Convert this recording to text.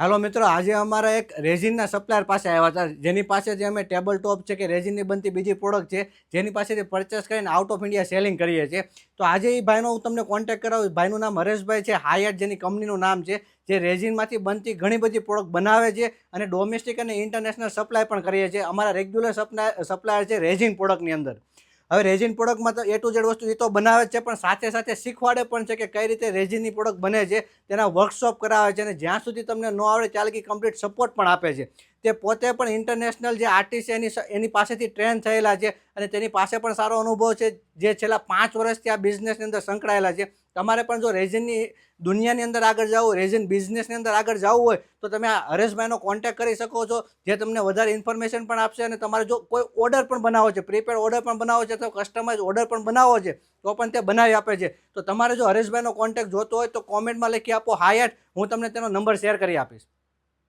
હાલો મિત્રો, આજે અમારા એક રેઝિનના સપ્લાયર પાસે આવ્યા હતા, જેની પાસેથી અમે ટેબલ ટોપ છે કે રેઝિનની બનતી બીજી પ્રોડક્ટ છે, જેની પાસેથી પરચેસ કરીને આઉટ ઓફ ઇન્ડિયા સેલિંગ કરીએ છીએ. તો આજે એ ભાઈનો હું તમને કોન્ટેક્ટ કરાવું. ભાઈનું નામ હરેશભાઈ છે, હાયટ જેની કંપનીનું નામ છે, જે રેઝિનમાંથી બનતી ઘણી બધી પ્રોડક્ટ બનાવે છે અને ડોમેસ્ટિક અને ઇન્ટરનેશનલ સપ્લાય પણ કરીએ છીએ. અમારા રેગ્યુલર સપ્લાયર છે રેઝિન પ્રોડક્ટની અંદર. હવે રેઝિન પ્રોડક્ટમાં તો એ ટુ ઝેડ વસ્તુ એ તો બનાવે જ છે, પણ સાથે સાથે શીખવાડે પણ છે કે કઈ રીતે રેઝિનની પ્રોડક્ટ બને છે. તેના વર્કશોપ કરાવે છે અને જ્યાં સુધી તમને ન આવડે ત્યાં લગી કમ્પ્લીટ સપોર્ટ પણ આપે છે. તે પોતે પણ ઇન્ટરનેશનલ જે આર્ટિસ્ટ છે એની પાસેથી ટ્રેન થયેલા છે અને તેની પાસે પણ સારો અનુભવ છે, જે છેલ્લા 5 વર્ષથી આ બિઝનેસની અંદર સંકળાયેલા છે. તમારે પણ જો રેઝિનની દુનિયાની અંદર આગળ જવું, રેઝિન બિઝનેસની અંદર આગળ જવું હોય તો તમે આ હરેશભાઈનો કોન્ટેક્ટ કરી શકો છો, જે તમને વધારે ઇન્ફોર્મેશન પણ આપશે. અને તમારે જો કોઈ ઓર્ડર પણ બનાવો છે, પ્રીપેડ ઓર્ડર પણ બનાવો છે, તો કસ્ટમાઇઝ ઓર્ડર પણ બનાવો છે, તો પણ તે બનાવી આપે છે. તો તમારે જો હરેશભાઈનો કોન્ટેક્ટ જોતો હોય તો કોમેન્ટમાં લખી આપો હાયટ, હું તમને તેનો નંબર શેર કરી આપીશ.